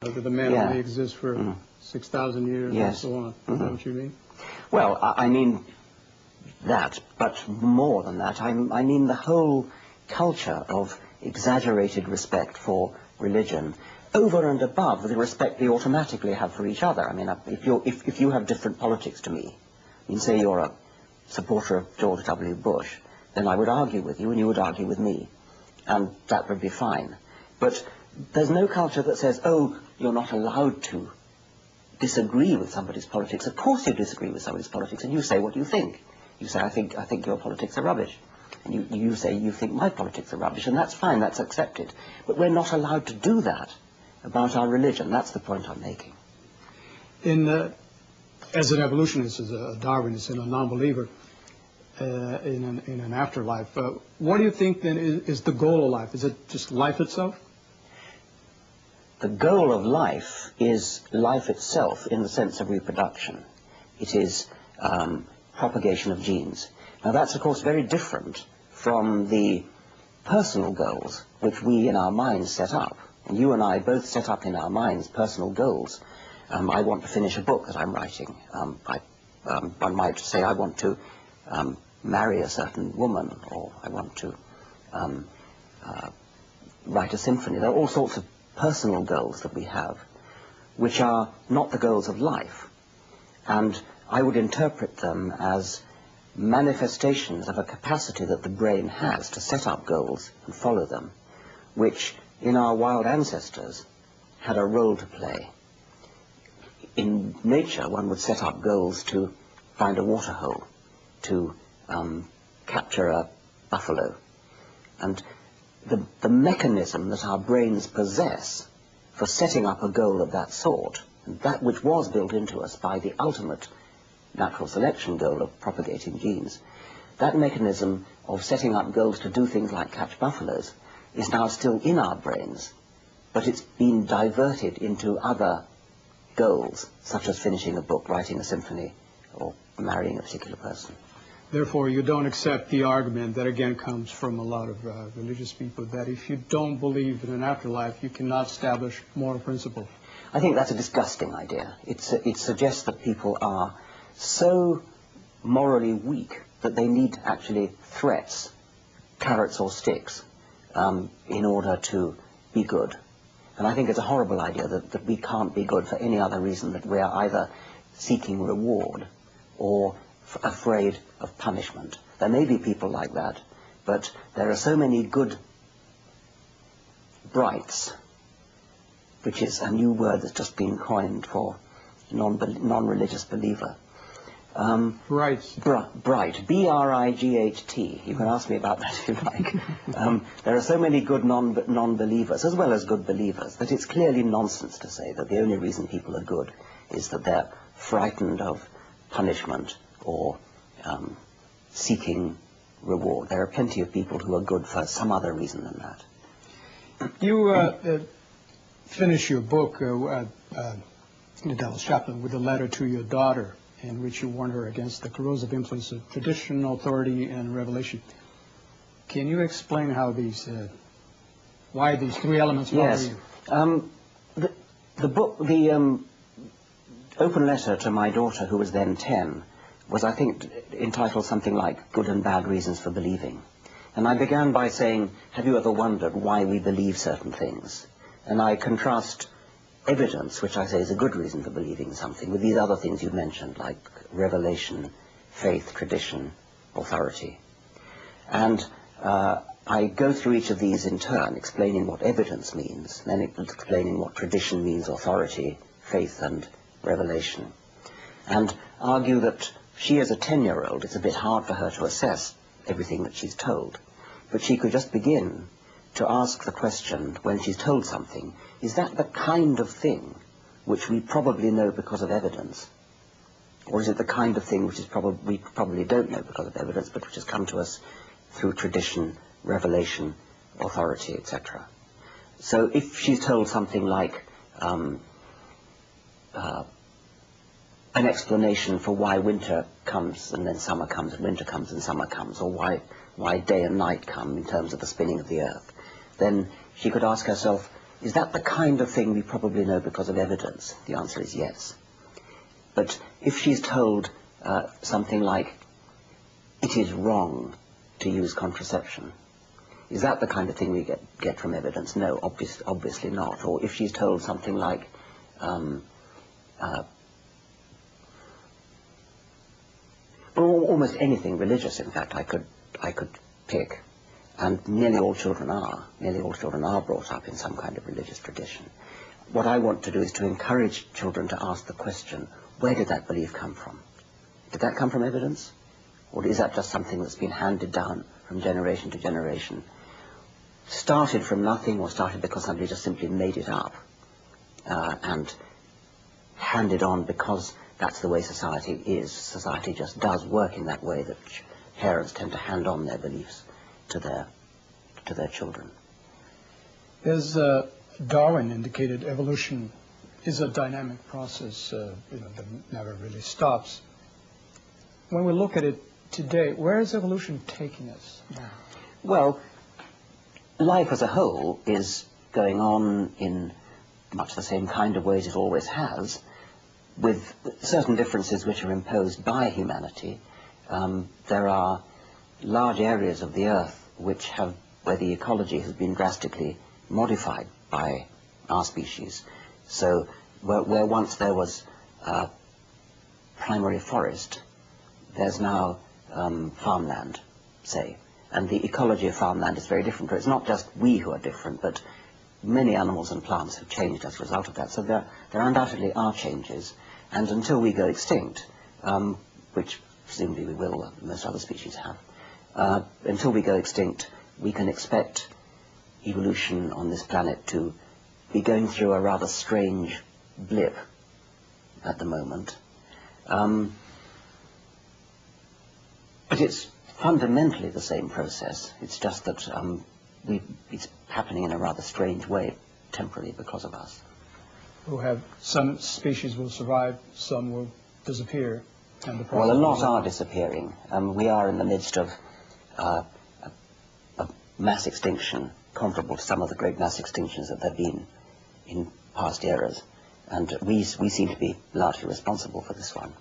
that the man only exists for 6,000 years and so on. Is that what you mean? Well, I mean that, but more than that, I mean the whole culture of exaggerated respect for religion, over and above the respect we automatically have for each other. I mean, if you have different politics to me, I mean, say you're a supporter of George W. Bush, then I would argue with you and you would argue with me, and that would be fine. But there's no culture that says, oh, you're not allowed to disagree with somebody's politics. Of course you disagree with somebody's politics, and you say what you think. You say, I think your politics are rubbish. And you say you think my politics are rubbish, and that's fine, that's accepted. But we're not allowed to do that about our religion. That's the point I'm making. As an evolutionist, as a Darwinist, and a non-believer in an afterlife, what do you think then is the goal of life? Is it just life itself? The goal of life is life itself in the sense of reproduction. It is propagation of genes. Now that's of course very different from the personal goals which we in our minds set up. And you and I both set up in our minds personal goals. I want to finish a book that I'm writing. One might say I want to marry a certain woman, or I want to write a symphony. There are all sorts of personal goals that we have, which are not the goals of life. And I would interpret them as manifestations of a capacity that the brain has to set up goals and follow them, which in our wild ancestors had a role to play. In nature, one would set up goals to find a water hole, to capture a buffalo. And the mechanism that our brains possess for setting up a goal of that sort, and that which was built into us by the ultimate natural selection goal of propagating genes, that mechanism of setting up goals to do things like catch buffaloes is now still in our brains, but it's been diverted into other goals, such as finishing a book, writing a symphony, or marrying a particular person. Therefore, you don't accept the argument that again comes from a lot of religious people, that if you don't believe in an afterlife, you cannot establish moral principle. I think that's a disgusting idea. It suggests that people are so morally weak that they need actually threats, carrots or sticks, in order to be good. And I think it's a horrible idea that we can't be good for any other reason that we are either seeking reward or afraid of punishment. There may be people like that, but there are so many good brights, which is a new word that's just been coined for non-religious believer. Bright. Bright. B-R-I-G-H-T. You can ask me about that if you like. There are so many good non-believers, as well as good believers, that it's clearly nonsense to say that the only reason people are good is that they're frightened of punishment or seeking reward. There are plenty of people who are good for some other reason than that. You finish your book, Dallas Chaplin, with a letter to your daughter, in which you warn her against the corrosive influence of tradition, authority, and revelation. Can you explain how why these three elements bother you? The book, the open letter to my daughter, who was then 10, was, I think, entitled something like Good and Bad Reasons for Believing. And I began by saying, have you ever wondered why we believe certain things? And I contrast evidence, which I say is a good reason for believing something, with these other things you've mentioned, like revelation, faith, tradition, authority. And I go through each of these in turn, explaining what evidence means, then explaining what tradition means, authority, faith, and revelation. And argue that she, as a 10-year-old, it's a bit hard for her to assess everything that she's told. But she could just begin to ask the question, when she's told something, is that the kind of thing which we probably know because of evidence? Or is it the kind of thing which is we probably don't know because of evidence, but which has come to us through tradition, revelation, authority, etc.? So if she's told something like an explanation for why winter comes and then summer comes, and winter comes and summer comes, or why day and night come in terms of the spinning of the earth, then she could ask herself, Is that the kind of thing we probably know because of evidence? The answer is yes. But if she's told something like, it is wrong to use contraception, is that the kind of thing we get from evidence? No, obviously not. Or if she's told something like, or almost anything religious, in fact, I could pick, and nearly all children are brought up in some kind of religious tradition. What I want to do is to encourage children to ask the question, where did that belief come from? Did that come from evidence? Or is that just something that's been handed down from generation to generation? Started from nothing, or started because somebody just simply made it up and handed on because that's the way society is. Society just does work in that way, that parents tend to hand on their beliefs to their children. As Darwin indicated, evolution is a dynamic process that never really stops. When we look at it today, where is evolution taking us now? Well, life as a whole is going on in much the same kind of ways it always has, with certain differences which are imposed by humanity. There are large areas of the Earth where the ecology has been drastically modified by our species. So where once there was primary forest, there's now farmland, say. And the ecology of farmland is very different. It's not just we who are different, but many animals and plants have changed as a result of that. So there undoubtedly are changes. And until we go extinct, which presumably we will, most other species have, until we go extinct, we can expect evolution on this planet to be going through a rather strange blip at the moment. But it's fundamentally the same process. It's just that it's happening in a rather strange way, temporarily, because of us. Some species will survive, some will disappear. And well, a lot are disappearing. We are in the midst of a mass extinction comparable to some of the great mass extinctions that there have been in past eras. And we seem to be largely responsible for this one.